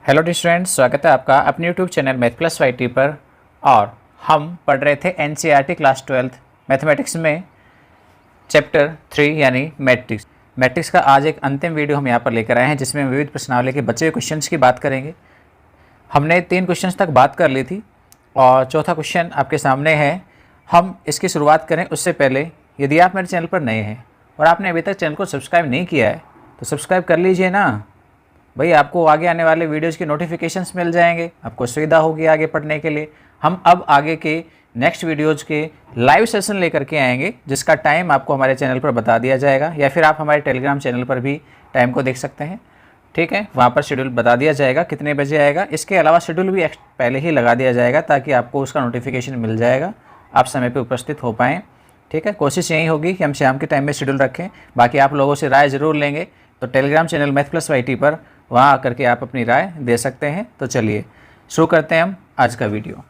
Hello students, स्वागत है आपका अपने YouTube channel math plus Y T पर। और हम पढ़ रहे थे एनसीईआरटी क्लास 12 मैथमेटिक्स में चैप्टर 3 यानी मैट्रिक्स का आज एक अंतिम वीडियो हम यहाँ पर लेकर आए हैं, जिसमें विविध प्रश्नावली के बचे हुए क्वेश्चंस की बात करेंगे। हमने 3 क्वेश्चंस तक बात कर ली थी और चौथा क्वेश्चन आपके सामने है। हम इसकी शुरुआत करें उससे पहले यदि आप मेरे चैनल पर नए हैं और आपने अभी तक चैनल को सब्सक्राइब नहीं किया है तो सब्सक्राइब कर लीजिए ना भाई। आपको आगे आने वाले वीडियोज़ के नोटिफिकेशंस मिल जाएंगे, आपको सुविधा होगी आगे पढ़ने के लिए। हम अब आगे के नेक्स्ट वीडियोज़ के लाइव सेशन लेकर के आएंगे, जिसका टाइम आपको हमारे चैनल पर बता दिया जाएगा, या फिर आप हमारे टेलीग्राम चैनल पर भी टाइम को देख सकते हैं। ठीक है, वहाँ पर शेड्यूल बता दिया जाएगा कितने बजे आएगा। इसके अलावा शेड्यूल भी पहले ही लगा दिया जाएगा ताकि आपको उसका नोटिफिकेशन मिल जाएगा, आप समय पर उपस्थित हो पाएँ। ठीक है, कोशिश यही होगी कि हम शाम के टाइम में शेड्यूल रखें। बाकी आप लोगों से राय ज़रूर लेंगे, तो Telegram channel math plus Y T पर वहाँ आकर के आप अपनी राय दे सकते हैं। तो चलिए शुरू करते हैं हम आज का वीडियो।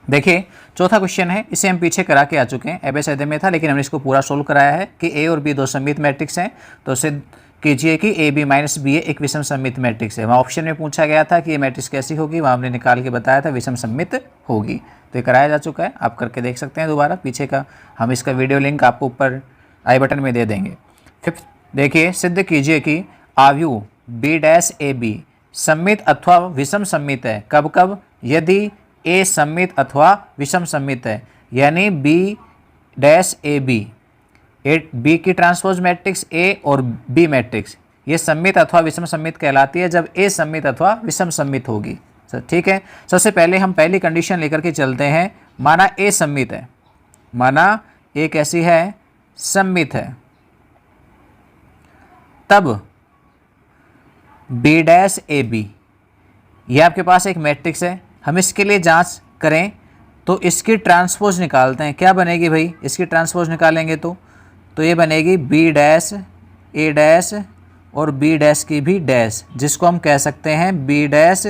देखिए, चौथा क्वेश्चन है, इसे हम पीछे करा के आ चुके हैं, एबीसीडी में था, लेकिन हमने इसको पूरा सोल्व कराया है कि ए और बी दो सममित मैट्रिक्स हैं। तो सिद्ध कीजिए कि ए बी माइनस बी ए एक विषम सममित मैट्रिक्स है। वहाँ ऑप्शन में पूछा गया था कि ये मैट्रिक्स कैसी होगी, वहाँ हमने निकाल के बताया था विषम सममित होगी। तो ये कराया जा चुका है, आप करके देख सकते हैं दोबारा पीछे का। हम इसका वीडियो लिंक आपको ऊपर आई बटन में दे देंगे। फिफ्थ देखिए, सिद्ध कीजिए कि आव्यूह बी डैश ए बी सममित अथवा विषम सममित है। कब कब? यदि ए सममित अथवा विषम सममित है, यानी B dash A B, B की ट्रांसपोज मैट्रिक्स ए और बी मैट्रिक्स ये सममित अथवा विषम सममित कहलाती है जब ए सममित अथवा विषम सममित होगी। ठीक है, सबसे पहले हम पहली कंडीशन लेकर के चलते हैं। माना ए सममित है, माना ए कैसी है? सममित है। तब बी डैश ए बी ये आपके पास एक मैट्रिक्स है। हम इसके लिए जांच करें तो इसकी ट्रांसपोज निकालते हैं। क्या बनेगी भाई? इसकी ट्रांसपोज निकालेंगे तो ये बनेगी बी डैश ए डैश और बी डैश की भी डैश, जिसको हम कह सकते हैं बी डैश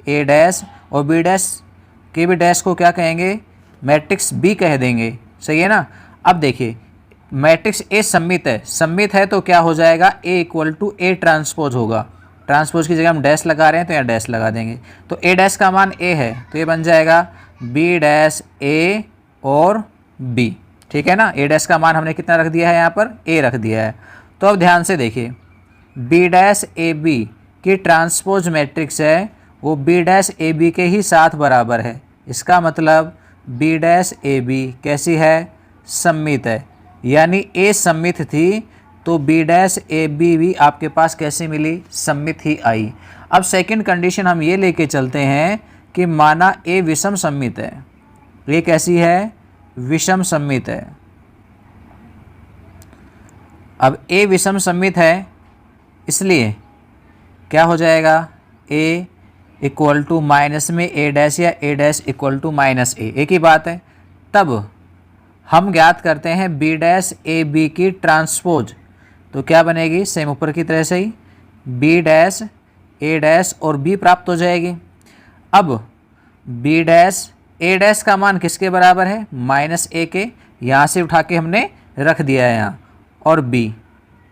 ए डैश, और बी डैश के भी डैश को क्या कहेंगे? मैट्रिक्स बी कह देंगे। सही है ना। अब देखिए, मैट्रिक्स ए सममित है, सममित है तो क्या हो जाएगा? ए इक्वल टू ए ट्रांसपोज होगा। ट्रांसपोज की जगह हम डैश लगा रहे हैं तो यहाँ डैश लगा देंगे। तो ए डैश का मान ए है तो ये बन जाएगा बी डैश ए और बी। ठीक है ना। ए डैश का मान हमने कितना रख दिया है? यहाँ पर ए रख दिया है। तो अब ध्यान से देखिए, बी डैश ए बी की ट्रांसपोज मैट्रिक्स है वो बी डैश ए बी के ही साथ बराबर है। इसका मतलब बी डैश ए बी कैसी है? सममित है। यानी ए सममित थी तो बी डैश ए बी भी आपके पास कैसी मिली? सममित ही आई। अब सेकंड कंडीशन हम ये लेके चलते हैं कि माना ए विषम सममित है। ये कैसी है? विषम सममित है। अब ए विषम सममित है, इसलिए क्या हो जाएगा? ए इक्वल टू माइनस में ए डैश या ए डैश इक्वल टू माइनस ए, एक ही बात है। तब हम ज्ञात करते हैं बी डैश ए बी की ट्रांसपोज, तो क्या बनेगी? सेम ऊपर की तरह से ही बी डैश ए डैश और बी प्राप्त हो जाएगी। अब बी डैश ए डैश का मान किसके बराबर है? माइनस ए के। यहाँ से उठा के हमने रख दिया है यहाँ, और बी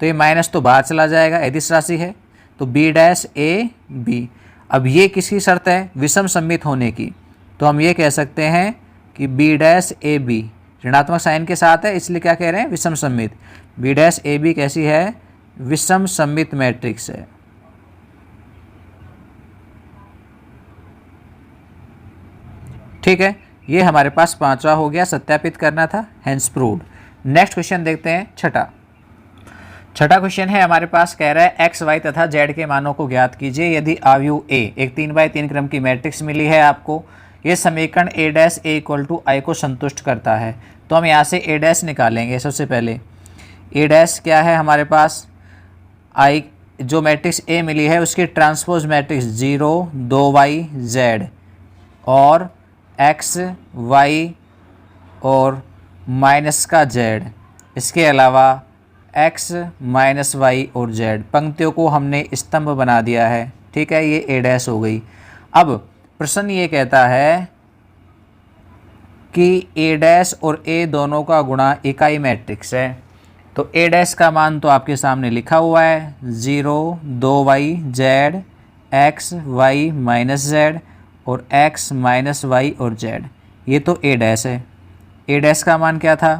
तो ये माइनस तो बाहर चला जाएगा, अदिश राशि है, तो बी डैश ए बी। अब ये किसकी शर्त है? विषम सममित होने की। तो हम ये कह सकते हैं कि बी डैश ए बी ऋणात्मक साइन के साथ है, इसलिए क्या कह रहे हैं? विषम सममित। बी डैश ए बी कैसी है? विषम सममित मैट्रिक्स है। ठीक है, ये हमारे पास पांचवा हो गया, सत्यापित करना था, हेंस प्रूव्ड। नेक्स्ट क्वेश्चन देखते हैं, छठा क्वेश्चन है हमारे पास, कह रहा है एक्स वाई तथा जेड के मानों को ज्ञात कीजिए यदि आव्यूह ए एक 3x3 क्रम की मैट्रिक्स मिली है आपको। ये समीकरण ए डैश ए इक्वल टू आई को संतुष्ट करता है। तो हम यहाँ से ए डैश निकालेंगे। सबसे पहले ए डैश क्या है हमारे पास? आई जो मैट्रिक्स ए मिली है उसकी ट्रांसपोज मैट्रिक्स 0 2y z और x y और माइनस का z, इसके अलावा x माइनस वाई और z। पंक्तियों को हमने स्तंभ बना दिया है। ठीक है, ये ए डैश हो गई। अब प्रश्न ये कहता है कि ए डैश और ए दोनों का गुणा इकाई मैट्रिक्स है। तो ए डैश का मान तो आपके सामने लिखा हुआ है 0, 2y z x y minus z और x माइनस वाई और z, ये तो ए डैश है। ए डैश का मान क्या था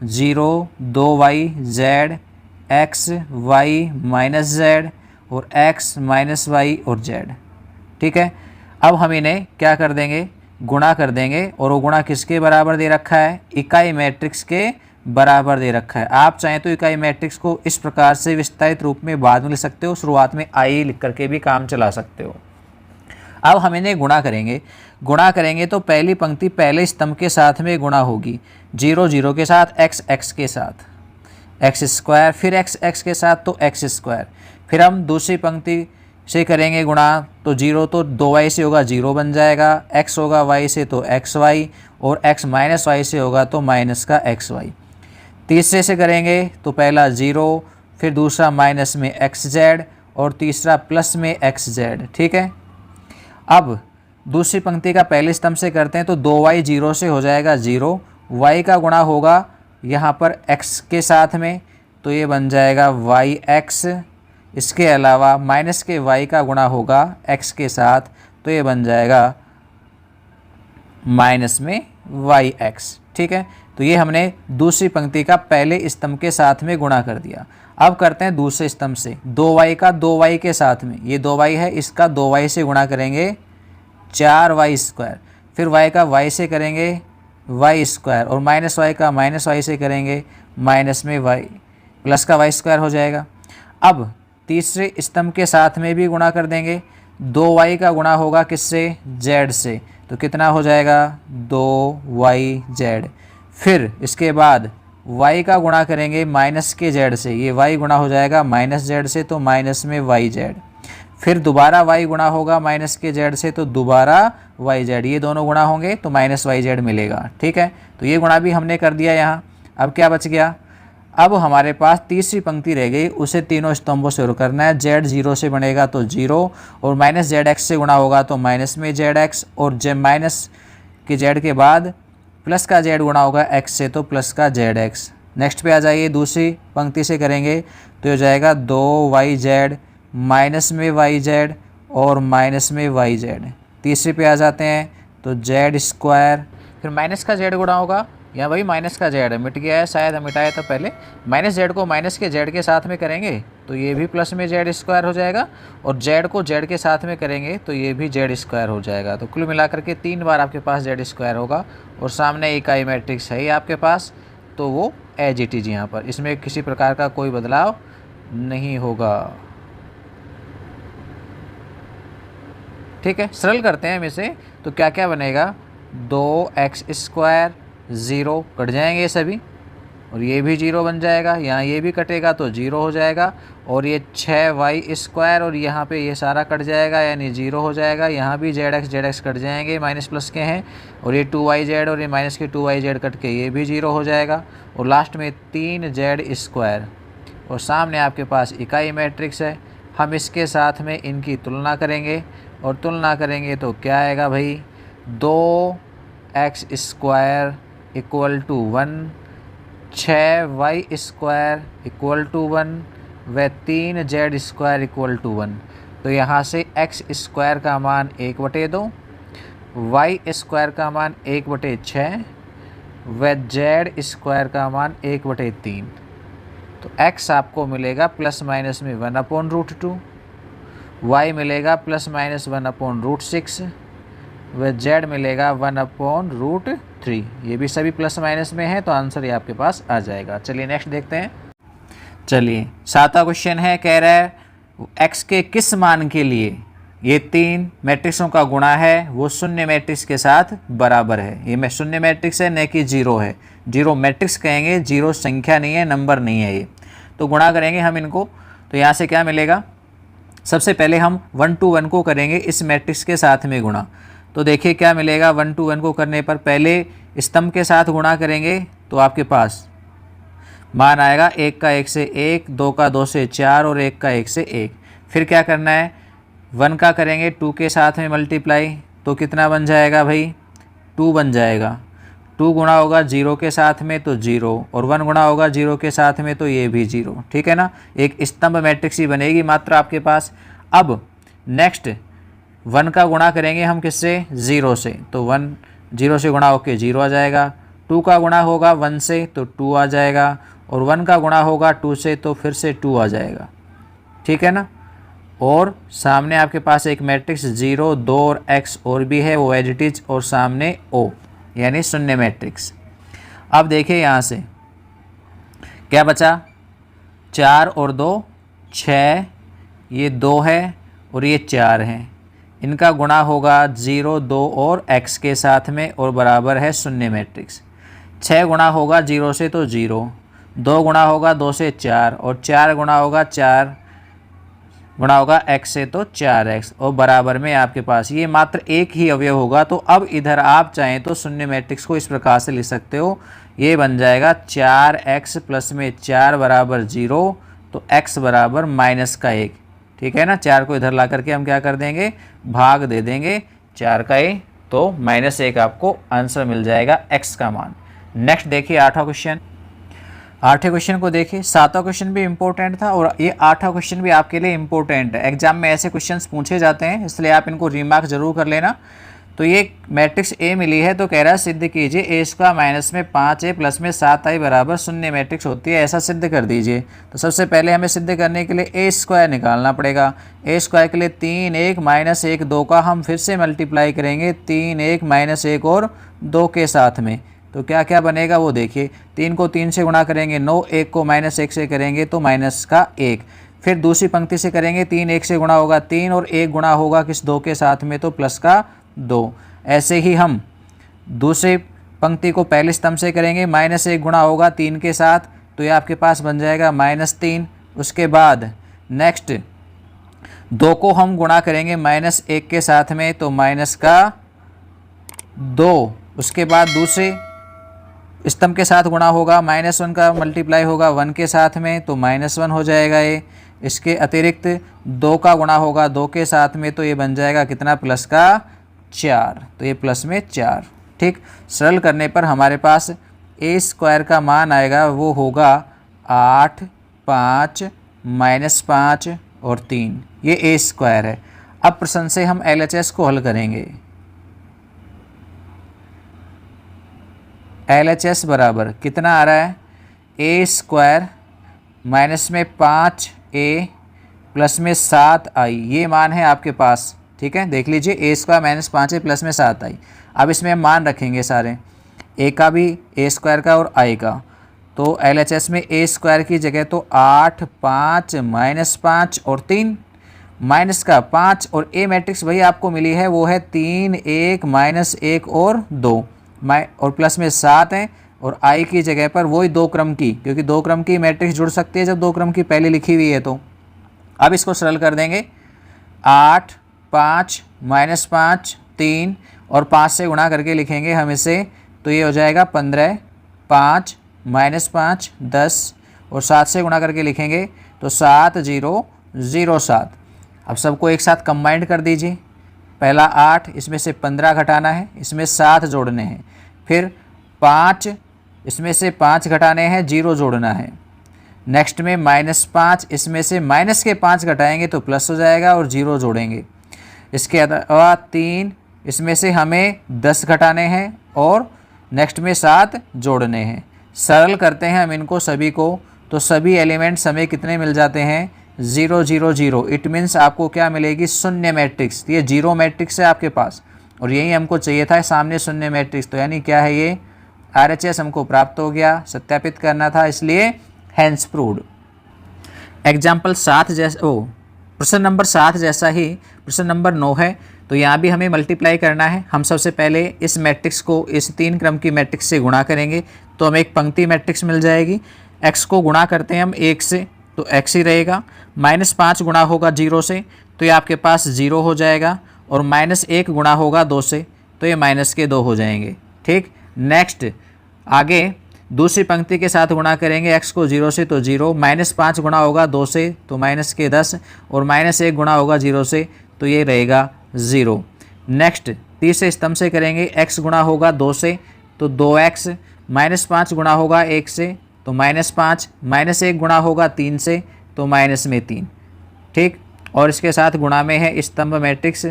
0, 2y z x y minus z और x माइनस वाई और z। ठीक है, अब हम इन्हें क्या कर देंगे, गुणा कर देंगे, और वो गुणा किसके बराबर दे रखा है, इकाई मैट्रिक्स के बराबर दे रखा है। आप चाहें तो इकाई मैट्रिक्स को इस प्रकार से विस्तारित रूप में बाद में लिख सकते हो, शुरुआत में आई लिख करके भी काम चला सकते हो। अब हम इन्हें गुणा करेंगे। गुणा करेंगे तो पहली पंक्ति पहले स्तंभ के साथ में गुणा होगी, 0 0 के साथ, x x के साथ एक्स स्क्वायर, फिर x x के साथ तो एक्स स्क्वायर। फिर हम दूसरी पंक्ति से करेंगे गुणा, तो 0 तो 2y से होगा 0 बन जाएगा, x होगा y से तो xy, और x माइनस वाई से होगा तो माइनस का xy। तीसरे से करेंगे तो पहला 0, फिर दूसरा माइनस में xz और तीसरा प्लस में xz। ठीक है, अब दूसरी पंक्ति का पहले स्तंभ से करते हैं तो 2y 0 से हो जाएगा 0, y का गुणा होगा यहाँ पर x के साथ में तो ये बन जाएगा yx, इसके अलावा माइनस के y का गुणा होगा x के साथ तो ये बन जाएगा माइनस में yx। ठीक है, तो ये हमने दूसरी पंक्ति का पहले स्तंभ के साथ में गुणा कर दिया। अब करते हैं दूसरे स्तंभ से, 2y का 2y के साथ में, ये 2y है, इसका 2y से गुणा करेंगे 4y स्क्वायर, फिर y का y से करेंगे y स्क्वायर, और माइनस y का माइनस y से करेंगे माइनस में y, प्लस का y स्क्वायर हो जाएगा। अब तीसरे स्तंभ के साथ में भी गुणा कर देंगे, 2y का गुणा होगा किससे, z से, तो कितना हो जाएगा 2yz। फिर इसके बाद y का गुणा करेंगे माइनस के z से, ये y गुणा हो जाएगा माइनस z से तो माइनस में yz। फिर दोबारा y गुणा होगा माइनस के z से तो दोबारा yz, ये दोनों गुणा होंगे तो माइनस yz मिलेगा। ठीक है, तो ये गुणा भी हमने कर दिया यहाँ। अब क्या बच गया, अब हमारे पास तीसरी पंक्ति रह गई, उसे तीनों स्तंभों से शुरू करना है। z 0 से बनेगा तो 0, और माइनस zx से गुणा होगा तो माइनस में zx, और z माइनस के z के बाद प्लस का z गुणा होगा x से तो प्लस का zx। नेक्स्ट पे आ जाइए, दूसरी पंक्ति से करेंगे तो हो जाएगा 2yz माइनस में yz और माइनस में yz। तीसरी पे आ जाते हैं तो z स्क्वायर, फिर माइनस का z गुणा होगा, यहाँ भाई माइनस का z मिट गया है, शायद हम मिटाया था पहले, माइनस z को माइनस के z के साथ में करेंगे तो ये भी प्लस में z स्क्वायर हो जाएगा, और z को z के साथ में करेंगे तो ये भी z स्क्वायर हो जाएगा। तो कुल मिलाकर के 3 बार आपके पास z स्क्वायर होगा, और सामने इकाई मैट्रिक्स है ही आपके पास, तो वो एज इट इज, यहाँ पर इसमें किसी प्रकार का कोई बदलाव नहीं होगा। ठीक है, सरल करते हैं हम इसे, तो क्या क्या बनेगा, 2x स्क्वायर, 0 कट जाएंगे सभी, और ये भी 0 बन जाएगा, यहाँ ये भी कटेगा तो 0 हो जाएगा, और ये 6y स्क्वायर, और यहाँ पे ये सारा कट जाएगा यानी 0 हो जाएगा। यहाँ भी zx कट जाएंगे, माइनस प्लस के हैं, और ये 2yz और ये माइनस के 2yz कट के ये भी 0 हो जाएगा, और लास्ट में 3z स्क्वायर, और सामने आपके पास इकाई मैट्रिक्स है। हम इसके साथ में इनकी तुलना करेंगे, और तुलना करेंगे तो क्या आएगा भाई, 2x square equal to 1, 6y square equal to 1 व 3z स्क्वायर इक्वल टू 1। तो यहाँ से x स्क्वायर का मान 1/2, y स्क्वायर का मान 1/6 व z स्क्वायर का मान 1/3। तो x आपको मिलेगा प्लस माइनस में 1/√2, y मिलेगा प्लस माइनस 1/√6 व z मिलेगा 1/√3। ये भी सभी प्लस माइनस में है, तो आंसर ये आपके पास आ जाएगा। चलिए नेक्स्ट देखते हैं। चलिए 7वां क्वेश्चन है, कह रहा है x के किस मान के लिए ये 3 मैट्रिक्सों का गुणा है वो शून्य मैट्रिक्स के साथ बराबर है। ये शून्य मैट्रिक्स है, न कि 0 है। 0 मैट्रिक्स कहेंगे, 0 संख्या नहीं है, नंबर नहीं है ये। तो गुणा करेंगे हम इनको, तो यहाँ से क्या मिलेगा, सबसे पहले हम 1 to 1 को करेंगे इस मैट्रिक्स के साथ में गुणा। तो देखिए क्या मिलेगा, 1 to 1 को करने पर पहले स्तंभ के साथ गुणा करेंगे तो आपके पास मान आएगा 1 का 1 से 1, 2 का 2 से 4 और 1 का 1 से 1। फिर क्या करना है, 1 का करेंगे 2 के साथ में मल्टीप्लाई, तो कितना बन जाएगा भाई, 2 बन जाएगा। 2 गुणा होगा 0 के साथ में तो 0, और 1 गुणा होगा 0 के साथ में तो ये भी 0, ठीक है ना। एक स्तंभ मैट्रिक्स ही बनेगी मात्र आपके पास। अब नेक्स्ट 1 का गुणा करेंगे हम किससे, 0 से, तो 1 0 से गुणा होके 0 आ जाएगा। 2 का गुणा होगा 1 से तो 2 आ जाएगा, और 1 का गुणा होगा 2 से तो फिर से 2 आ जाएगा, ठीक है ना। और सामने आपके पास एक मैट्रिक्स 0, 2 और x और भी है, वो एज इट इज, और सामने O यानी शून्य मैट्रिक्स। अब देखिए यहाँ से क्या बचा, 4 और 2 6, ये 2 है और ये 4 है, इनका गुणा होगा 0, 2 और x के साथ में, और बराबर है शून्य मैट्रिक्स। 6 गुणा होगा 0 से तो 0, 2 गुणा होगा 2 से 4, और 4 गुणा होगा 4 गुणा होगा x से तो 4x, और बराबर में आपके पास ये मात्र एक ही अवयव होगा। तो अब इधर आप चाहें तो शून्य मैट्रिक्स को इस प्रकार से लिख सकते हो, ये बन जाएगा 4x प्लस में 4 बराबर 0, तो x बराबर -1, ठीक है ना। 4 को इधर ला करके हम क्या कर देंगे, भाग दे देंगे 4 का a, तो -1 आपको आंसर मिल जाएगा x का मान। नेक्स्ट देखिए 8वां क्वेश्चन। 8वें क्वेश्चन को देखिए, 7वां क्वेश्चन भी इंपॉर्टेंट था और ये 8वां क्वेश्चन भी आपके लिए इंपॉर्टेंट है। एग्जाम में ऐसे क्वेश्चंस पूछे जाते हैं, इसलिए आप इनको रीमार्क जरूर कर लेना। तो ये मैट्रिक्स ए मिली है, तो कह रहा है सिद्ध कीजिए ए स्क्वायर माइनस में 5a प्लस में 7i बराबर शून्य मैट्रिक्स होती है, ऐसा सिद्ध कर दीजिए। तो सबसे पहले हमें सिद्ध करने के लिए ए स्क्वायर निकालना पड़ेगा। ए स्क्वायर के लिए 3 1 माइनस 1 2 का हम फिर से मल्टीप्लाई करेंगे 3 1 माइनस 1 और 2 के साथ में, तो क्या क्या बनेगा वो देखिए। 3 को 3 से गुणा करेंगे 9, 1 को -1 से करेंगे तो -1, फिर दूसरी पंक्ति से करेंगे 3 1 से गुणा होगा 3, और 1 गुणा होगा किस 2 के साथ में तो +2। ऐसे ही हम दूसरी पंक्ति को पहले स्तंभ से करेंगे, -1 गुणा होगा 3 के साथ, तो ये आपके पास बन जाएगा -3। उसके बाद नेक्स्ट 2 को हम गुणा करेंगे -1 के साथ में तो -2। उसके बाद दूसरे स्तंभ के साथ गुणा होगा, -1 का मल्टीप्लाई होगा 1 के साथ में तो -1 हो जाएगा ये। इसके अतिरिक्त 2 का गुणा होगा 2 के साथ में, तो ये बन जाएगा कितना, +4, तो ये प्लस में 4, ठीक। सरल करने पर हमारे पास ए स्क्वायर का मान आएगा, वो होगा 8 5 -5 और 3, ये ए स्क्वायर है। अब प्रश्न से हम LHS को हल करेंगे। LHS बराबर कितना आ रहा है, ए स्क्वायर माइनस में 5a प्लस में 7i, ये मान है आपके पास, ठीक है। देख लीजिए ए स्क्वायर -5a प्लस में 7i। अब इसमें हम मान रखेंगे सारे, a का भी, ए स्क्वायर का और i का। तो LHS में ए स्क्वायर की जगह तो 8 5 -5 और 3, माइनस का 5, और ए मैट्रिक्स वही आपको मिली है, वो है 3 1 -1 और 2, और प्लस में 7 है, और i की जगह पर वही 2 क्रम की, क्योंकि 2 क्रम की मैट्रिक्स जुड़ सकती है जब 2 क्रम की पहले लिखी हुई है। तो अब इसको सरल कर देंगे, 8 5 -5 3 और 5 से गुणा करके लिखेंगे हम इसे, तो ये हो जाएगा 15, 5 -5 10, और 7 से गुणा करके लिखेंगे तो 7 0 0 7। अब सबको एक साथ कंबाइंड कर दीजिए। पहला 8, इसमें से 15 घटाना है, इसमें 7 जोड़ने हैं, फिर 5, इसमें से 5 घटाने हैं, 0 जोड़ना है। नेक्स्ट में -5, इसमें से माइनस के 5 घटाएंगे तो प्लस हो जाएगा और 0 जोड़ेंगे। इसके अलावा 3, इसमें से हमें 10 घटाने हैं और नेक्स्ट में 7 जोड़ने हैं। सरल करते हैं हम इनको सभी को, तो सभी एलिमेंट्स हमें कितने मिल जाते हैं, 0 0 0। इट मीन्स आपको क्या मिलेगी, शून्य मैट्रिक्स। ये 0 मैट्रिक्स है आपके पास, और यही हमको चाहिए था, सामने शून्य मैट्रिक्स। तो यानी क्या है, ये RHS हमको प्राप्त हो गया, सत्यापित करना था, इसलिए हैंस प्रूव्ड। एग्जाम्पल 7 जैसा, प्रश्न नंबर 7 जैसा ही प्रश्न नंबर 9 है। तो यहाँ भी हमें मल्टीप्लाई करना है। हम सबसे पहले इस मैट्रिक्स को इस 3 क्रम की मैट्रिक्स से गुणा करेंगे, तो हमें एक पंक्ति मैट्रिक्स मिल जाएगी। x को गुणा करते हैं हम 1 से, तो x ही रहेगा। -5 गुणा होगा 0 से, तो ये आपके पास 0 हो जाएगा, और -1 गुणा होगा 2 से, तो ये -2 हो जाएंगे, ठीक। नेक्स्ट आगे दूसरी पंक्ति के साथ गुणा करेंगे, x को 0 से तो 0, -5 गुणा होगा 2 से तो -10, और -1 गुणा होगा 0 से, तो ये रहेगा 0। नेक्स्ट तीसरे स्तंभ से करेंगे, x गुणा होगा 2 से, तो 2x, -5 गुणा होगा 1 से तो -5, -1 गुणा होगा 3 से तो -3, ठीक। और इसके साथ गुणा में है स्तंभ मैट्रिक्स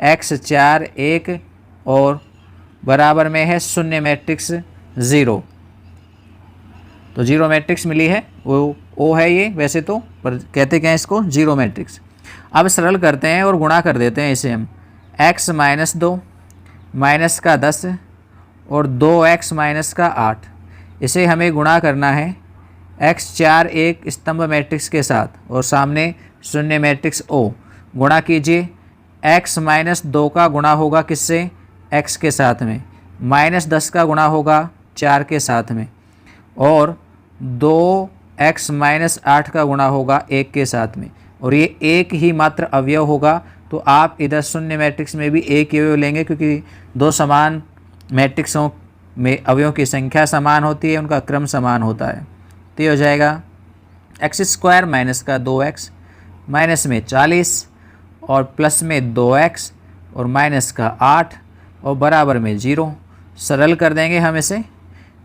x 4 1 और बराबर में है शून्य मैट्रिक्स 0। तो जीरो मैट्रिक्स मिली है, वो ओ है ये वैसे तो, पर कहते क्या है इसको, जीरो मैट्रिक्स। अब सरल करते हैं और गुणा कर देते हैं इसे हम, x - 2 माइनस का 10 और 2x माइनस का 8, इसे हमें गुणा करना है x 4 1 स्तंभ मैट्रिक्स के साथ और सामने शून्य मैट्रिक्स O। गुणा कीजिए, x - 2 का गुणा होगा किससे, x के साथ में, -10 का गुणा होगा 4 के साथ में और 2x - 8 का गुणा होगा 1 के साथ में, और ये एक ही मात्र अवयव होगा। तो आप इधर शून्य मैट्रिक्स में भी एक अवयव लेंगे क्योंकि दो समान मैट्रिक्सों में अवयवों की संख्या समान होती है, उनका क्रम समान होता है। तो ये हो जाएगा x² माइनस का 2x माइनस में 40 और प्लस में 2x और माइनस का 8 और बराबर में 0। सरल कर देंगे हम इसे,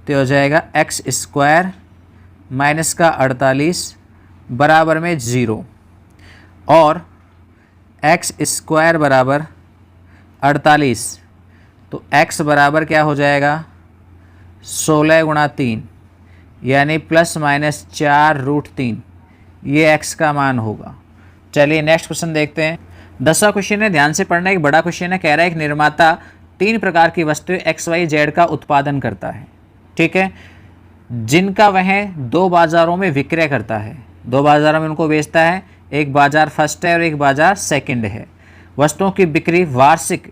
तो हो जाएगा x² माइनस का 48 बराबर में 0 और x² बराबर 48, तो x बराबर क्या हो जाएगा 16 गुणा 3 यानी ±4√3, ये x का मान होगा। चलिए नेक्स्ट क्वेश्चन देखते हैं। 10वां क्वेश्चन है, ध्यान से पढ़ना, एक बड़ा क्वेश्चन है। कह रहा है एक निर्माता 3 प्रकार की वस्तुएं XYZ का उत्पादन करता है, ठीक है, जिनका वह 2 बाज़ारों में विक्रय करता है। 2 बाज़ारों में उनको बेचता है, एक बाज़ार फर्स्ट है और एक बाज़ार सेकंड है। वस्तुओं की बिक्री वार्षिक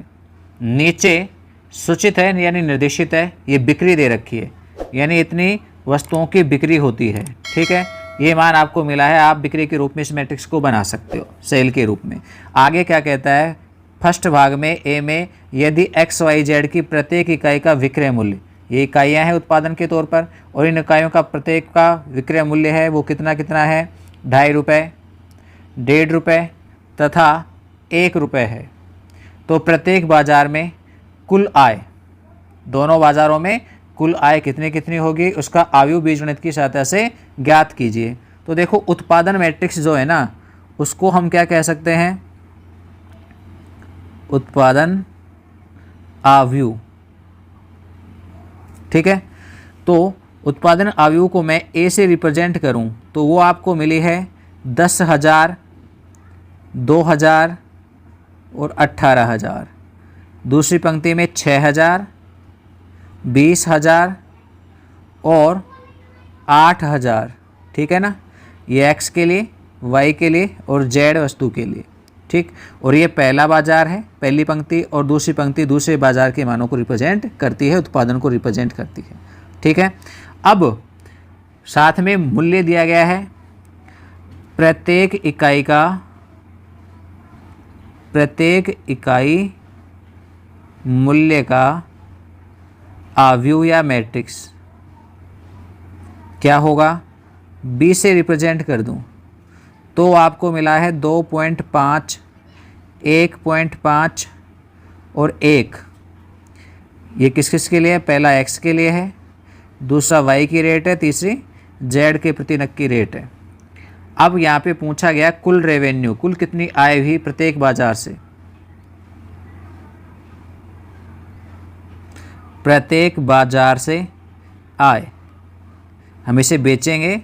नीचे सूचित है यानी निर्देशित है, ये बिक्री दे रखी है यानी इतनी वस्तुओं की बिक्री होती है, ठीक है। ये मान आपको मिला है, आप बिक्री के रूप में इस मैट्रिक्स को बना सकते हो सेल के रूप में। आगे क्या कहता है, फर्स्ट भाग में ए में यदि XYZ की प्रत्येक इकाई का विक्रय मूल्य, ये इकाइयाँ हैं उत्पादन के तौर पर, और इन इकाइयों का प्रत्येक का विक्रय मूल्य है वो कितना कितना है, 2.5 रुपये, 1.5 रुपये तथा 1 रुपये है, तो प्रत्येक बाजार में कुल आय, दोनों बाजारों में कुल आय कितनी कितनी होगी उसका आयु बीजगणित की सहायता से ज्ञात कीजिए। तो देखो उत्पादन मैट्रिक्स जो है ना उसको हम क्या कह सकते हैं, उत्पादन आयु, ठीक है। तो उत्पादन आयु को मैं ए से रिप्रेजेंट करूं तो वो आपको मिली है 10,000, 2,000 और 18,000। दूसरी पंक्ति में 6,000, 20,000 और 8,000, ठीक है ना। ये x के लिए, y के लिए और z वस्तु के लिए, ठीक। और ये पहला बाजार है, पहली पंक्ति, और दूसरी पंक्ति दूसरे बाजार के मानों को रिप्रेजेंट करती है, उत्पादन को रिप्रेजेंट करती है, ठीक है। अब साथ में मूल्य दिया गया है, प्रत्येक इकाई मूल्य का आव्यूह या मैट्रिक्स क्या होगा, b से रिप्रेजेंट कर दूं तो आपको मिला है 2.5, 1.5 और 1। ये किस किस के लिए है, पहला x के लिए है, दूसरा y की रेट है, तीसरी z के प्रति नक्की रेट है। अब यहाँ पे पूछा गया कुल रेवेन्यू, कुल कितनी आय हुई प्रत्येक बाजार से, प्रत्येक बाजार से आय, हम इसे बेचेंगे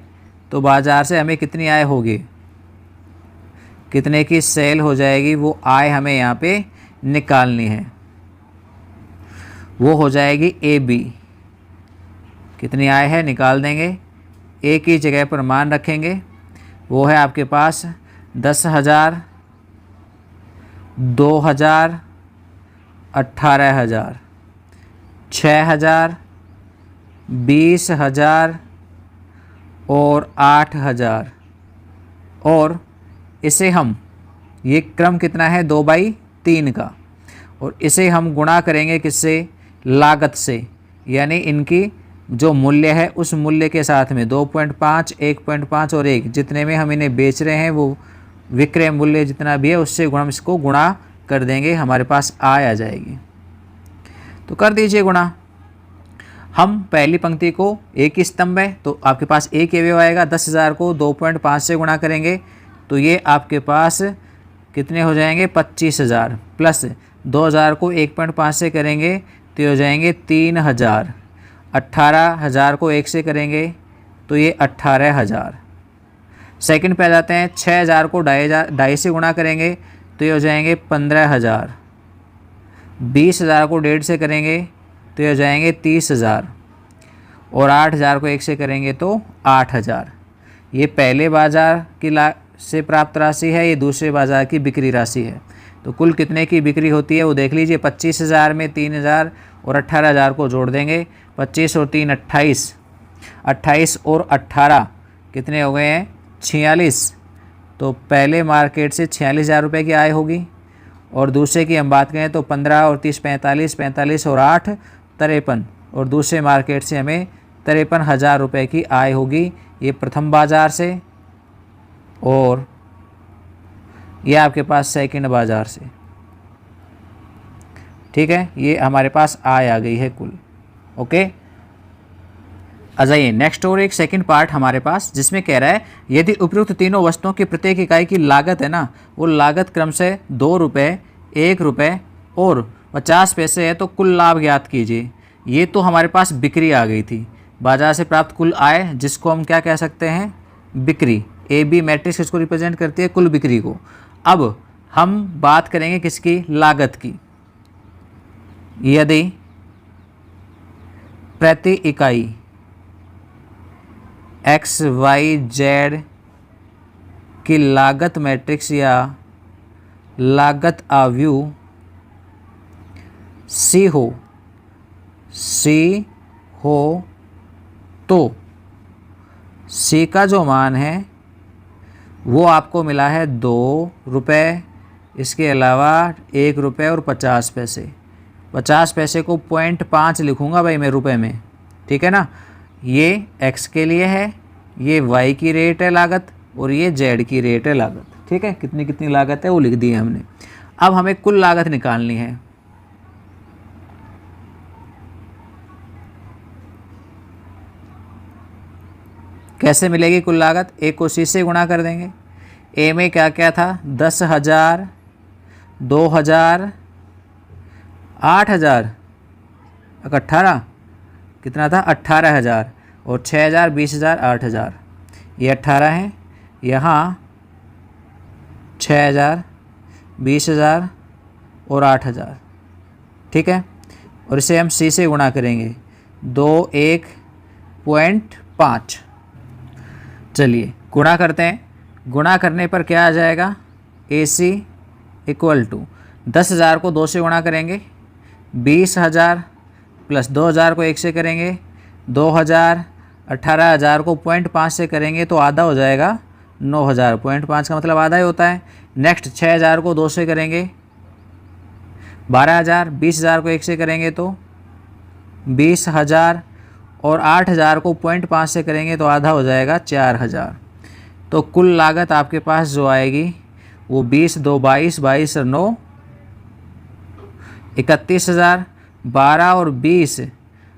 तो बाजार से हमें कितनी आय होगी, कितने की सेल हो जाएगी, वो आय हमें यहाँ पे निकालनी है, वो हो जाएगी AB। कितनी आय है निकाल देंगे, ए की जगह पर मान रखेंगे, वो है आपके पास 10,000, 2,000, 18,000, 6,000, 20,000 और 8,000। और इसे हम, ये क्रम कितना है 2/3 का, और इसे हम गुणा करेंगे किससे, लागत से, यानी इनकी जो मूल्य है उस मूल्य के साथ में 2.5, 1.5 और 1, जितने में हम इन्हें बेच रहे हैं वो विक्रय मूल्य जितना भी है उससे हम इसको गुणा कर देंगे, हमारे पास आय आ जाएगी। तो कर दीजिए गुणा। हम पहली पंक्ति को एक ही स्तंभ है तो आपके पास एक अवयव आएगा। 10,000 को 2.5 से गुणा करेंगे तो ये आपके पास कितने हो जाएंगे 25,000, प्लस 2,000 को 1.5 से करेंगे तो ये हो जाएंगे 3,000। 18,000 को 1 से करेंगे तो ये 18,000। सेकंड पे आ जाते हैं। 6,000 को 2.5 से गुणा करेंगे तो ये हो जाएंगे 15,000। 20,000 को 1.5 से करेंगे तो ये हो जाएंगे 30,000 और 8,000 को 1 से करेंगे तो 8,000। ये पहले बाज़ार की से प्राप्त राशि है, ये दूसरे बाज़ार की बिक्री राशि है। तो कुल कितने की बिक्री होती है वो देख लीजिए। 25,000 में 3,000 और 18,000 को जोड़ देंगे। 25 और 3 28, 28 और 18 कितने हो गए हैं 46। तो पहले मार्केट से 46,000 रुपये की आय होगी और दूसरे की हम बात करें तो 15 और 30 45, 45 और 8 53 और दूसरे मार्केट से हमें 53,000 रुपये की आय होगी। ये प्रथम बाज़ार से और ये आपके पास सेकंड बाज़ार से। ठीक है, ये हमारे पास आय आ गई है कुल। ओके, आ जाइए नेक्स्ट और एक सेकंड पार्ट हमारे पास जिसमें कह रहा है यदि उपयुक्त तीनों वस्तुओं की प्रत्येक इकाई की लागत है ना वो लागत क्रम से 2 रुपये, 1 रुपये और 50 पैसे है तो कुल लाभ ज्ञात कीजिए। ये तो हमारे पास बिक्री आ गई थी, बाजार से प्राप्त कुल आय जिसको हम क्या कह सकते हैं बिक्री। ए बी मैट्रिक्स किसको रिप्रेजेंट करती है कुल बिक्री को। अब हम बात करेंगे किसकी लागत की। यदि प्रति इकाई एक्स वाई जेड की लागत मैट्रिक्स या लागत आव्यूह सी हो तो सी का जो मान है वो आपको मिला है 2 रुपये, इसके अलावा 1 रुपये और 50 पैसे। 50 पैसे को 0.5 लिखूँगा भाई मैं रुपए में, ठीक है ना। ये x के लिए है, ये y की रेट है लागत और ये z की रेट है लागत। ठीक है, कितनी कितनी लागत है वो लिख दी है हमने। अब हमें कुल लागत निकालनी है। कैसे मिलेगी कुल लागत? ए को सी से गुणा कर देंगे। ए में क्या क्या था 10,000, 2,000, 8,000, 18 कितना था 18,000 और 6,000, 20,000, 8,000। ये 18 है, यहाँ 6,000, 20,000 और 8,000। ठीक है, और इसे हम सी से गुणा करेंगे 21.5। चलिए गुणा करते हैं। गुणा करने पर क्या आ जाएगा ए सी इक्वल टू 10,000 को 2 से गुणा करेंगे 20,000 प्लस 2,000 को 1 से करेंगे 2,000, 18,000 को 0.5 से करेंगे तो आधा हो जाएगा 9,000। 0.5 का मतलब आधा ही होता है। नेक्स्ट 6,000 को 2 से करेंगे 12,000, 20,000 को 1 से करेंगे तो 20,000 और 8,000 को 0.5 से करेंगे तो आधा हो जाएगा 4,000। तो कुल लागत आपके पास जो आएगी वो 20, 2 22, 22 और 9 31,000, 12 और 20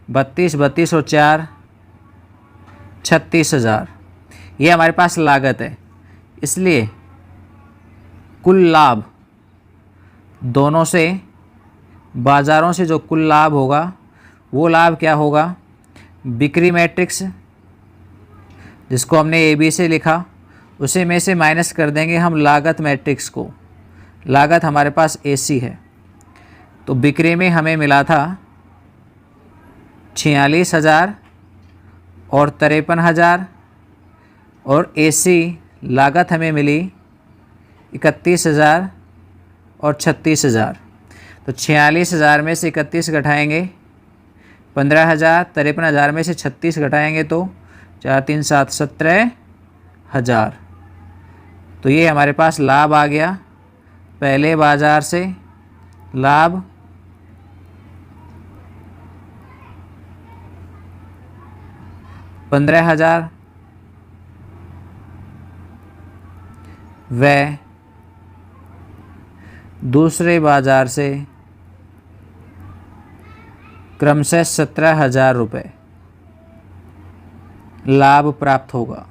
32, 32 और 4 36,000। ये हमारे पास लागत है। इसलिए कुल लाभ दोनों से बाज़ारों से जो कुल लाभ होगा वो लाभ क्या होगा बिक्री मैट्रिक्स जिसको हमने ए बी से लिखा उसे में से माइनस कर देंगे हम लागत मैट्रिक्स को। लागत हमारे पास ए सी है तो बिक्री में हमें मिला था 46,000 और 53,000 और ए सी लागत हमें मिली 31,000 और 36,000। तो 46,000 में से 31 घटाएंगे 15,000, 53,000 में से 36 घटाएंगे तो 4 3 7 17,000। तो ये हमारे पास लाभ आ गया पहले बाज़ार से। लाभ 15,000 व दूसरे बाज़ार से क्रमशः 17,000 रुपये लाभ प्राप्त होगा।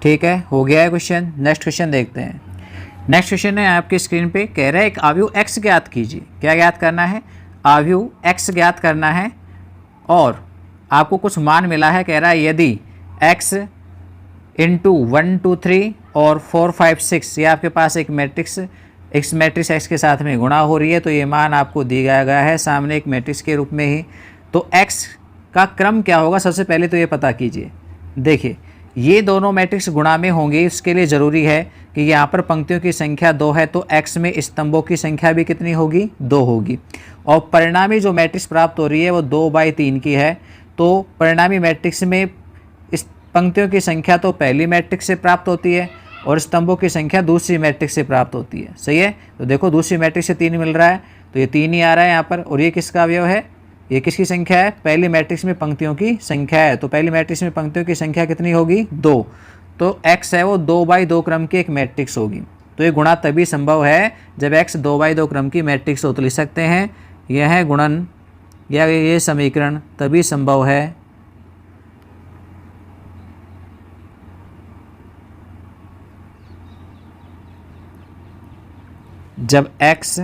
ठीक है, हो गया है क्वेश्चन। नेक्स्ट क्वेश्चन देखते हैं। नेक्स्ट क्वेश्चन है आपकी स्क्रीन पे, कह रहा है एक आव्यूह x ज्ञात कीजिए। क्या ज्ञात करना है? आव्यूह x ज्ञात करना है और आपको कुछ मान मिला है। कह रहा है यदि x इंटू 1 2 3 और 4 5 6 ये आपके पास एक मैट्रिक्स x के साथ में गुणा हो रही है, तो ये मान आपको दिया गया है सामने एक मैट्रिक्स के रूप में ही। तो x का क्रम क्या होगा, सबसे पहले तो ये पता कीजिए। देखिए, ये दोनों मैट्रिक्स गुणा में होंगे, इसके लिए ज़रूरी है कि यहाँ पर पंक्तियों की संख्या 2 है, तो x में स्तंभों की संख्या भी कितनी होगी? 2 होगी। और परिणामी जो मैट्रिक्स प्राप्त हो रही है वो 2/3 की है। तो परिणामी मैट्रिक्स में इस पंक्तियों की संख्या तो पहली मैट्रिक्स से प्राप्त होती है और स्तंभों की संख्या दूसरी मैट्रिक्स से प्राप्त होती है। सही है, तो देखो दूसरी मैट्रिक्स से 3 मिल रहा है, तो ये 3 ही आ रहा है यहाँ पर। और ये किसका अवयव है? ये किसकी संख्या है? पहली मैट्रिक्स में पंक्तियों की संख्या है। तो पहली मैट्रिक्स में पंक्तियों की संख्या कितनी होगी? 2। तो x है वो 2/2 क्रम की एक मैट्रिक्स होगी। तो ये गुणा तभी संभव है जब x 2/2 क्रम की मैट्रिक्स हो। तो लिख सकते हैं यह गुणन या ये समीकरण तभी संभव है जब x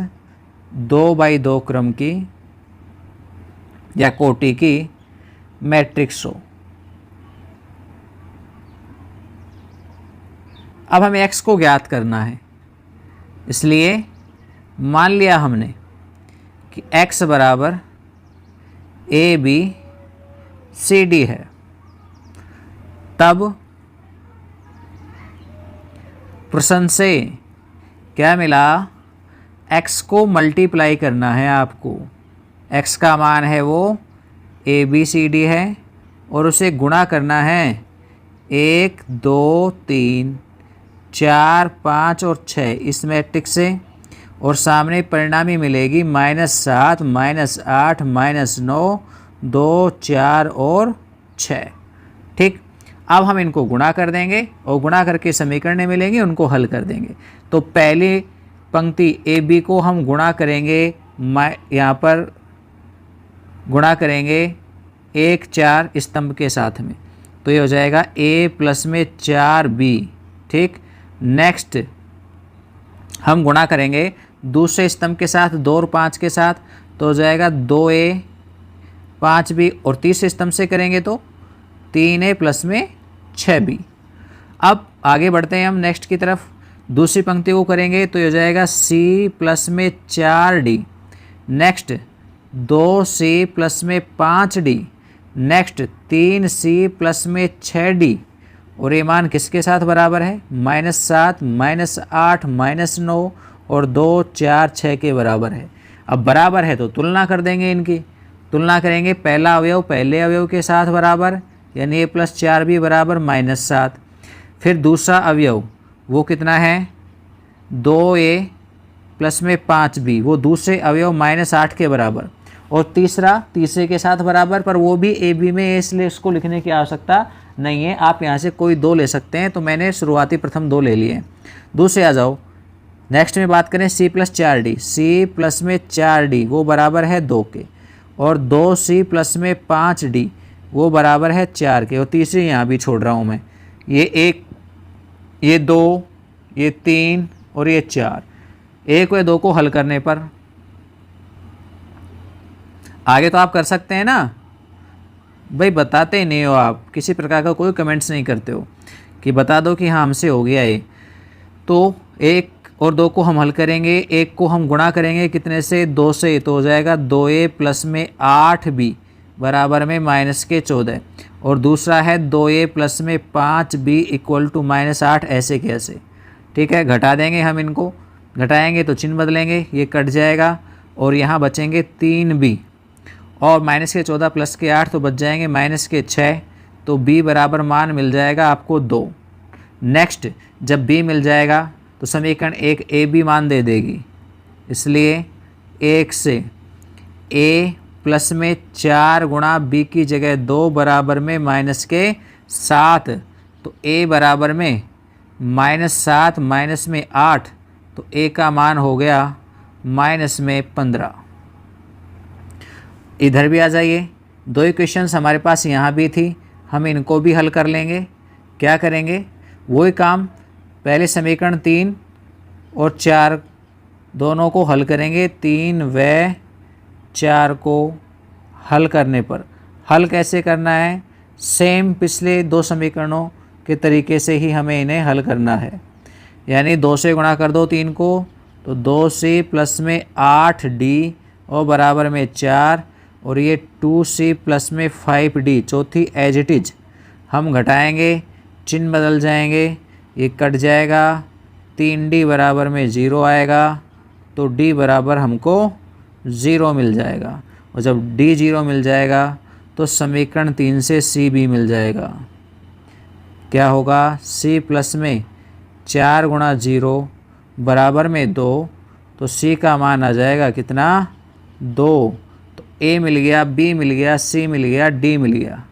2/2 क्रम की या कोटि की मैट्रिक्स हो। अब हमें x को ज्ञात करना है, इसलिए मान लिया हमने कि x बराबर ABCD है। तब प्रश्न से क्या मिला? x को मल्टीप्लाई करना है आपको। x का मान है वो ABCD है और उसे गुणा करना है 1 2 3 4 5 और 6 इस मैट्रिक्स से, और सामने परिणामी मिलेगी -7 -8 -9 2 4 और 6। ठीक, अब हम इनको गुणा कर देंगे और गुणा करके समीकरण मिलेंगे, उनको हल कर देंगे। तो पहली पंक्ति AB को हम गुणा करेंगे, यहाँ पर गुणा करेंगे 1 4 स्तंभ के साथ में, तो ये हो जाएगा A प्लस में 4B। ठीक, नेक्स्ट हम गुणा करेंगे दूसरे स्तंभ के साथ 2 और 5 के साथ, तो हो जाएगा 2A 5B, और तीसरे स्तंभ से करेंगे तो 3A प्लस में 6B। अब आगे बढ़ते हैं हम नेक्स्ट की तरफ। दूसरी पंक्ति को करेंगे तो ये हो जाएगा C प्लस में 4D, नेक्स्ट 2C प्लस में 5D, नेक्स्ट 3C प्लस में 6D, और ये मान किसके साथ बराबर है? -7 -8 -9 और 2 4 6 के बराबर है। अब बराबर है तो तुलना कर देंगे, इनकी तुलना करेंगे। पहला अवयव पहले अवयव के साथ बराबर, यानी A प्लस 4B बराबर -7। फिर दूसरा अवयव वो कितना है? 2A प्लस में 5B, वो दूसरे अवयव -8 के बराबर, और तीसरा तीसरे के साथ बराबर, पर वो भी AB में है, इसलिए उसको लिखने की आवश्यकता नहीं है। आप यहाँ से कोई 2 ले सकते हैं, तो मैंने शुरुआती प्रथम 2 ले लिए। दूसरे आ जाओ, नेक्स्ट में बात करें C plus 4D, C plus में 4D वो बराबर है 2 के, और 2C प्लस में 5D वो बराबर है 4 के, और तीसरी यहाँ भी छोड़ रहा हूँ मैं, ये 1 ये 2 ये 3 और ये 4। 1 व 2 को हल करने पर आगे तो आप कर सकते हैं ना भाई, बताते ही नहीं हो आप, किसी प्रकार का कोई कमेंट्स नहीं करते हो कि बता दो कि हाँ हमसे हो गया ये। तो 1 और 2 को हम हल करेंगे, 1 को हम गुणा करेंगे कितने से? 2 से, तो हो जाएगा 2A प्लस में 8B बराबर में -14, और दूसरा है 2A प्लस में 5B इक्वल टू -8, ऐसे कैसे? ठीक है, घटा देंगे हम इनको, घटाएंगे तो चिन्ह बदलेंगे, ये कट जाएगा और यहाँ बचेंगे 3B, और -14 प्लस के 8 तो बच जाएंगे -6, तो B बराबर मान मिल जाएगा आपको 2। नेक्स्ट जब B मिल जाएगा तो समीकरण एक AB मान दे देगी, इसलिए 1 से A प्लस में 4 गुणा B की जगह 2 बराबर में -7, तो A बराबर में -7 माइनस में 8, तो A का मान हो गया -15। इधर भी आ जाइए, दो इक्वेशंस हमारे पास यहाँ भी थी, हम इनको भी हल कर लेंगे। क्या करेंगे, वही काम, पहले समीकरण 3 और 4 दोनों को हल करेंगे। 3 व 4 को हल करने पर, हल कैसे करना है, सेम पिछले दो समीकरणों के तरीके से ही हमें इन्हें हल करना है। यानी 2 से गुणा कर दो 3 को, तो 2c प्लस में 8d और बराबर में 4, और ये 2c प्लस में 5d, चौथी एज इट इज हम घटाएंगे, चिन्ह बदल जाएंगे, ये कट जाएगा, 3d बराबर में 0 आएगा, तो d बराबर हमको 0 मिल जाएगा। और जब d 0 मिल जाएगा तो समीकरण 3 से c भी मिल जाएगा। क्या होगा, c प्लस में 4 गुणा 0 बराबर में 2, तो c का मान आ जाएगा कितना, 2। तो a मिल गया, b मिल गया, c मिल गया, d मिल गया।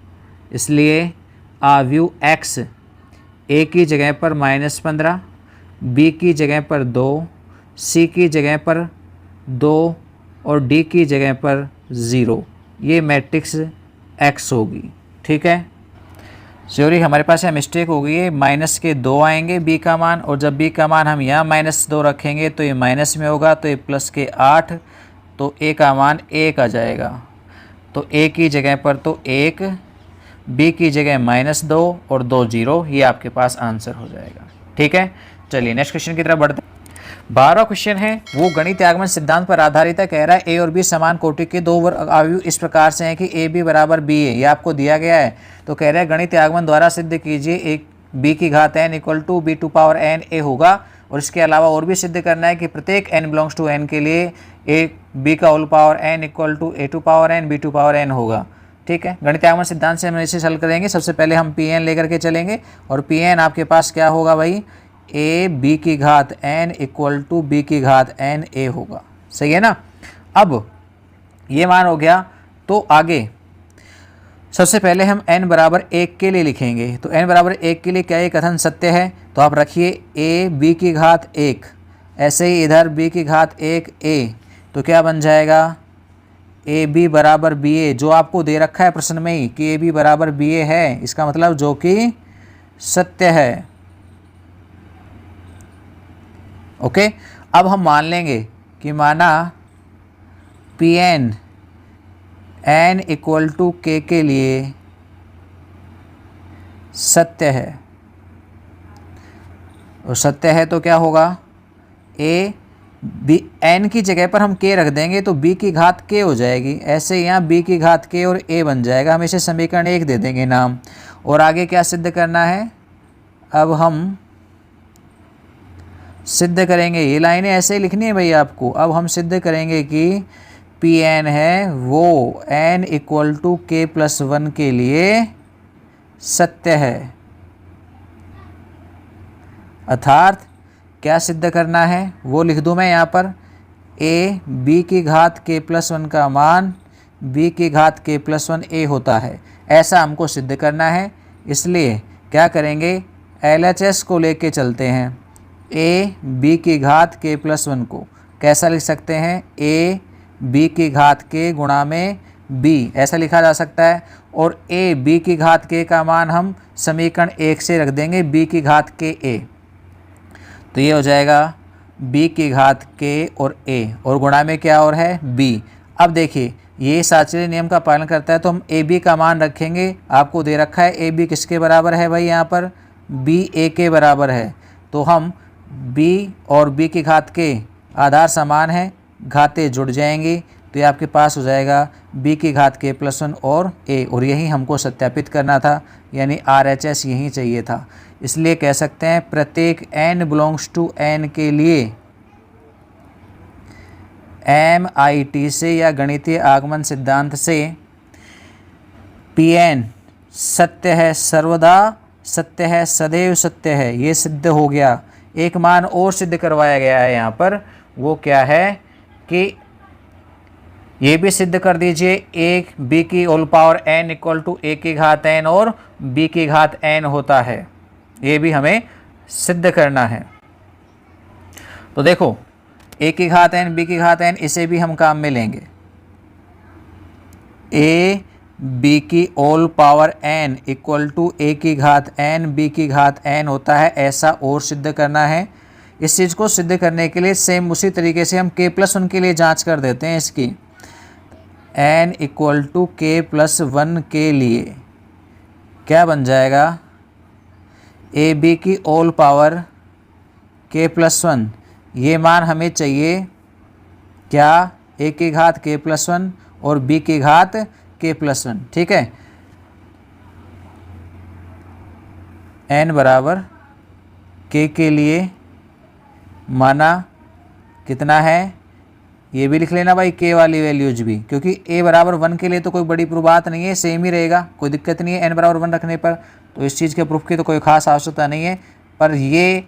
इसलिए आव्यूह x a की जगह पर -15, b की जगह पर 2, c की जगह पर 2 और d की जगह पर 0, ये मैट्रिक्स x होगी। ठीक है, सॉरी हमारे पास यहाँ मिस्टेक हो गई है, माइनस के 2 आएंगे b का मान, और जब b का मान हम यहाँ -2 रखेंगे तो ये माइनस में होगा, तो ये प्लस के 8, तो a का मान 1 आ जाएगा। तो a की जगह पर तो 1, b की जगह -2 और 2 0, ये आपके पास आंसर हो जाएगा। ठीक है, चलिए नेक्स्ट क्वेश्चन की तरफ बढ़ते हैं। 12वां क्वेश्चन है, वो गणितीय आगमन सिद्धांत पर आधारित है। कह रहा है a और b समान कोटि के दो आव्यूह इस प्रकार से हैं कि ए बी बराबर बी है, ये आपको दिया गया है। तो कह रहा है गणितीय आगमन द्वारा सिद्ध कीजिए, एक b की घात n equal to b to power n a होगा। और इसके अलावा और भी सिद्ध करना है कि प्रत्येक n बिलोंग्स टू n के लिए a b का whole power n equal to a to power n b to power n होगा। ठीक है, गणितीय आगमन सिद्धांत से हम इसे हल करेंगे। सबसे पहले हम pn लेकर के चलेंगे, और pn आपके पास क्या होगा भाई, a b की घात n इक्वल टू b की घात n a होगा। सही है ना। अब ये मान हो गया, तो आगे सबसे पहले हम n बराबर 1 के लिए लिखेंगे। तो n बराबर 1 के लिए क्या ये कथन सत्य है, तो आप रखिए a b की घात 1, ऐसे ही इधर b की घात 1 a, तो क्या बन जाएगा, ए बी बराबर बी ए, जो आपको दे रखा है प्रश्न में ही कि ए बी बराबर बी ए है, इसका मतलब जो कि सत्य है। ओके, अब हम मान लेंगे कि माना P n n equal to k के लिए सत्य है, और सत्य है तो क्या होगा, ए बी एन की जगह पर हम के रख देंगे तो b की घात k हो जाएगी। ऐसे यहाँ b की घात k और a बन जाएगा, हम इसे समीकरण 1 दे देंगे नाम। और आगे क्या सिद्ध करना है, अब हम सिद्ध करेंगे, ये लाइनें ऐसे ही लिखनी है भाई आपको। अब हम सिद्ध करेंगे कि पी एन है वो n इक्वल टू k प्लस 1 के लिए सत्य है। अर्थात क्या सिद्ध करना है वो लिख दूँ मैं यहाँ पर, a b की घात k प्लस 1 का मान b की घात k प्लस 1 a होता है, ऐसा हमको सिद्ध करना है। इसलिए क्या करेंगे, LHS को लेके चलते हैं। a b की घात k प्लस 1 को कैसा लिख सकते हैं, a b की घात k गुणा में b, ऐसा लिखा जा सकता है। और a b की घात k का मान हम समीकरण 1 से रख देंगे, b की घात k a, तो ये हो जाएगा b की घात k और a, और गुणा में क्या और है b। अब देखिए ये साचले नियम का पालन करता है, तो हम a b का मान रखेंगे। आपको दे रखा है a b किसके बराबर है भाई, यहाँ पर b a के बराबर है, तो हम b और b की घात k आधार समान है, घातें जुड़ जाएंगी, तो ये आपके पास हो जाएगा b की घात k प्लस 1 और a, और यही हमको सत्यापित करना था, यानी RHS यही चाहिए था। इसलिए कह सकते हैं प्रत्येक n बिलोंग्स टू n के लिए MIT से या गणितीय आगमन सिद्धांत से Pn सत्य है, सर्वदा सत्य है, सदैव सत्य है, ये सिद्ध हो गया। एक मान और सिद्ध करवाया गया है यहाँ पर, वो क्या है कि ये भी सिद्ध कर दीजिए, एक b की whole power n equal to a की घात n और b की घात n होता है, ये भी हमें सिद्ध करना है। तो देखो a की घात n b की घात n, इसे भी हम काम में लेंगे। ए बी की whole power n equal to A की घात n बी की घात n होता है, ऐसा और सिद्ध करना है। इस चीज़ को सिद्ध करने के लिए सेम उसी तरीके से हम k+1 के लिए जांच कर देते हैं इसकी। n इक्वल टू k+1 के लिए क्या बन जाएगा, ए बी की होल पावर k+1, ये मान हमें चाहिए क्या, ए की घात k+1 और बी की घात k+1, ठीक है। n बराबर k के लिए माना कितना है, ये भी लिख लेना भाई k वाली वैल्यूज भी, क्योंकि a बराबर 1 के लिए तो कोई बड़ी प्रूफ बात नहीं है, सेम ही रहेगा, कोई दिक्कत नहीं है n बराबर 1 रखने पर। तो इस चीज़ के प्रूफ की तो कोई खास आवश्यकता नहीं है। पर ये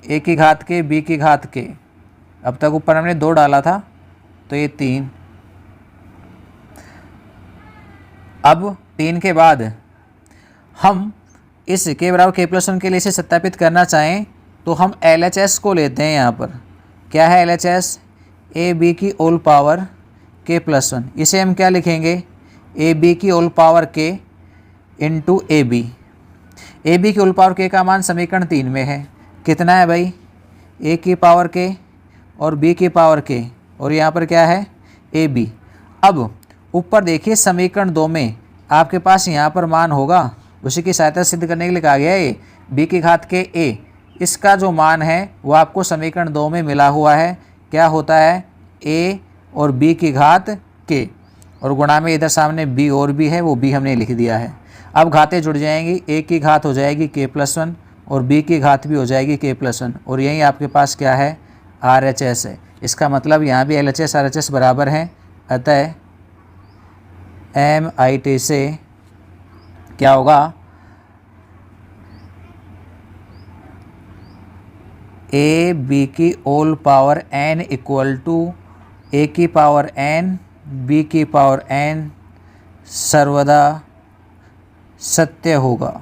a की घात के b की घात के, अब तक ऊपर हमने 2 डाला था तो ये 3। अब 3 के बाद हम इस k बराबर k+1 के लिए इसे सत्यापित करना चाहें तो हम LHS को लेते हैं। यहाँ पर क्या है LHS, ए बी की होल पावर k+1, इसे हम क्या लिखेंगे, ए बी की whole power k into A B. A B की होल पावर k का मान समीकरण 3 में है, कितना है भाई, a की पावर k और b की पावर k, और यहाँ पर क्या है ए बी। अब ऊपर देखिए समीकरण 2 में आपके पास यहाँ पर मान होगा, उसी की सहायता सिद्ध करने के लिए कहा गया है b की घात के a, इसका जो मान है वो आपको समीकरण 2 में मिला हुआ है, क्या होता है a और b की घात k, और गुणा में इधर सामने b और b है, वो b हमने लिख दिया है। अब घातें जुड़ जाएंगी, a की घात हो जाएगी k+1 और b की घात भी हो जाएगी k+1, और यही आपके पास क्या है RHS है। इसका मतलब यहाँ भी LHS RHS बराबर हैं, अतः MIT से क्या होगा, ए बी की whole power n equal to A की पावर n बी की पावर n सर्वदा सत्य होगा,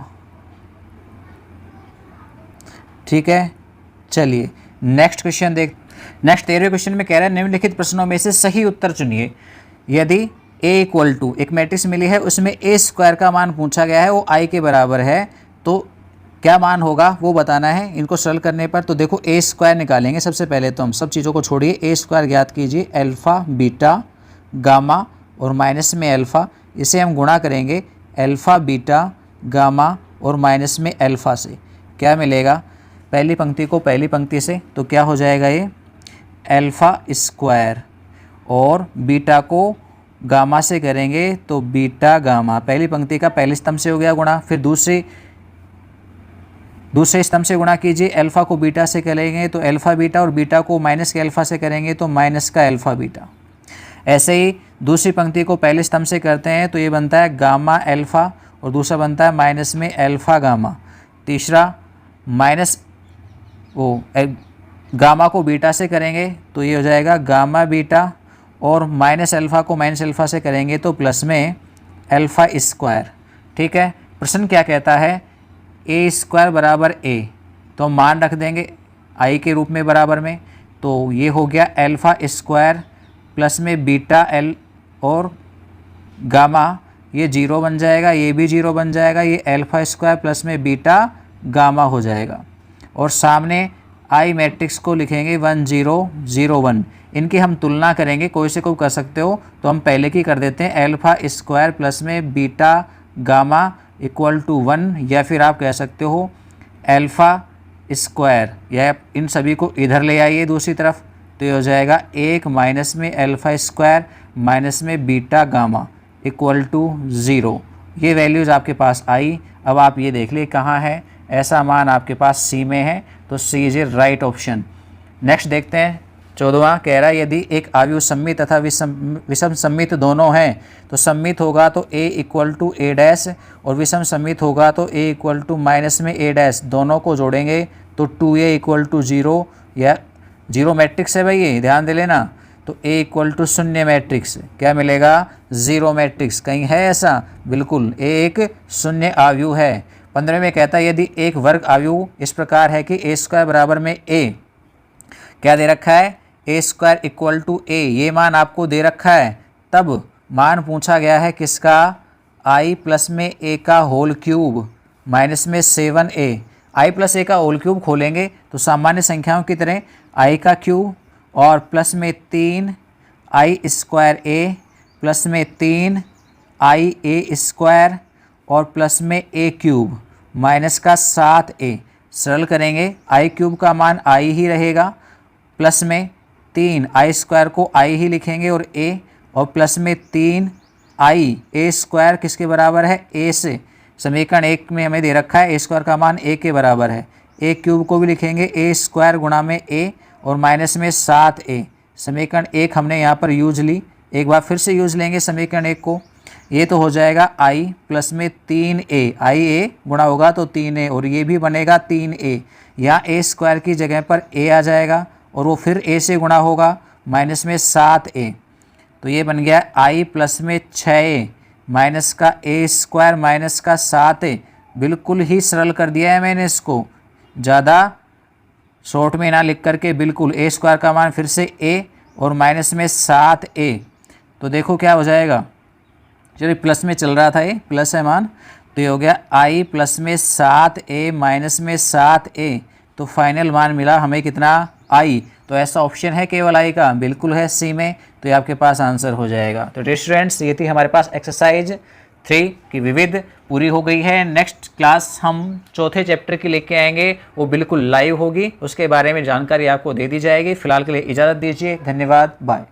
ठीक है। चलिए नेक्स्ट क्वेश्चन नेक्स्ट 13वें क्वेश्चन में कह रहा है निम्नलिखित प्रश्नों में से सही उत्तर चुनिए। यदि a इक्वल टू एक मैट्रिक्स मिली है, उसमें a² का मान पूछा गया है, वो i के बराबर है, तो क्या मान होगा वो बताना है। इनको सरल करने पर तो देखो a² निकालेंगे सबसे पहले, तो हम सब चीज़ों को छोड़िए, a² ज्ञात कीजिए, अल्फ़ा बीटा गामा और माइनस में अल्फ़ा, इसे हम गुणा करेंगे अल्फ़ा बीटा गामा और माइनस में अल्फ़ा से, क्या मिलेगा, पहली पंक्ति को पहली पंक्ति से, तो क्या हो जाएगा ये अल्फ़ा² और बीटा को गामा से करेंगे तो बीटा गामा, पहली पंक्ति का पहले स्तंभ से हो गया गुणा, फिर दूसरे स्तंभ से गुणा कीजिए, अल्फ़ा को बीटा से करेंगे तो अल्फ़ा बीटा, और बीटा को माइनस के अल्फ़ा से करेंगे तो माइनस का अल्फ़ा बीटा। ऐसे ही दूसरी पंक्ति को पहले स्तंभ से करते हैं तो ये बनता है गामा अल्फ़ा, और दूसरा बनता है माइनस में अल्फ़ा गामा, तीसरा माइनस गामा को बीटा से करेंगे तो ये हो जाएगा गामा बीटा, और माइनस अल्फ़ा को माइनस अल्फ़ा से करेंगे तो प्लस में अल्फ़ा², ठीक है। प्रश्न क्या कहता है, a² बराबर a, तो हम मान रख देंगे i के रूप में बराबर में, तो ये हो गया अल्फ़ा² प्लस में बीटा l और गामा, ये 0 बन जाएगा, ये भी 0 बन जाएगा, ये अल्फ़ा² प्लस में बीटा गामा हो जाएगा, और सामने आई मैट्रिक्स को लिखेंगे 1 0 0 1, इनकी हम तुलना करेंगे, कोई से कोई कर सकते हो, तो हम पहले की कर देते हैं अल्फ़ा² प्लस में बीटा गामा इक्वल टू 1, या फिर आप कह सकते हो अल्फ़ा², या इन सभी को इधर ले आइए दूसरी तरफ, तो ये हो जाएगा 1 माइनस में अल्फ़ा² माइनस में बीटा गामा इक्वल टू 0। ये वैल्यूज़ आपके पास आई। अब आप ये देख लिए कहाँ है, ऐसा मान आपके पास सी में है, तो C is a right option. Next देखते हैं 14वां, कह रहा है यदि एक आव्यूह सम्मित तथा विषम सम्मित दोनों हैं तो सम्मित होगा तो a equal to a dash, और विषम सम्मित होगा तो a इक्वल टू माइनस में a डैश, दोनों को जोड़ेंगे तो 2a इक्वल टू 0, या 0 मैट्रिक्स है भाई, ये ध्यान दे लेना, तो a इक्वल टू 0 मैट्रिक्स, क्या मिलेगा 0 मैट्रिक्स, कहीं है ऐसा, बिल्कुल a एक शून्य आव्यूह है। 15 में कहता है यदि एक वर्ग आव्यूह इस प्रकार है कि a² बराबर में a, क्या दे रखा है a² इक्वल टू a, ये मान आपको दे रखा है, तब मान पूछा गया है किसका, i प्लस में a का होल क्यूब माइनस में 7a। i प्लस a का होल क्यूब खोलेंगे तो सामान्य संख्याओं की तरह i का क्यूब और प्लस में 3 i स्क्वायर a प्लस में 3 i a स्क्वायर और प्लस में a क्यूब माइनस का 7a। सरल करेंगे i क्यूब का मान i ही रहेगा, प्लस में 3 i स्क्वायर को i ही लिखेंगे और a, और प्लस में 3 i a स्क्वायर किसके बराबर है, a से। समीकरण 1 में हमें दे रखा है a स्क्वायर का मान a के बराबर है। a क्यूब को भी लिखेंगे a स्क्वायर गुणा में a और माइनस में 7a। समीकरण 1 हमने यहाँ पर यूज ली, एक बार फिर से यूज लेंगे समीकरण 1 को। ये तो हो जाएगा i प्लस में 3a, i a गुणा होगा तो 3a और ये भी बनेगा 3a। यहाँ a स्क्वायर की जगह पर a आ जाएगा और वो फिर a से गुणा होगा माइनस में 7a। तो ये बन गया i प्लस में 6a माइनस का a स्क्वायर माइनस का 7a। बिल्कुल ही सरल कर दिया है मैंने इसको, ज़्यादा शॉर्ट में ना लिख करके बिल्कुल। a स्क्वायर का मान फिर से a और माइनस में 7a। तो देखो क्या हो जाएगा, चलिए प्लस में चल रहा था, ये प्लस है मान, तो ये हो गया i प्लस में 7a माइनस में 7a। तो फाइनल मान मिला हमें कितना, i। तो ऐसा ऑप्शन है केवल i का, बिल्कुल है सी में, तो ये आपके पास आंसर हो जाएगा। तो स्टूडेंट्स ये थी हमारे पास एक्सरसाइज 3 की विविध पूरी हो गई है। नेक्स्ट क्लास हम चौथे चैप्टर की लेके आएंगे, वो बिल्कुल लाइव होगी, उसके बारे में जानकारी आपको दे दी जाएगी। फिलहाल के लिए इजाज़त दीजिए, धन्यवाद, बाय।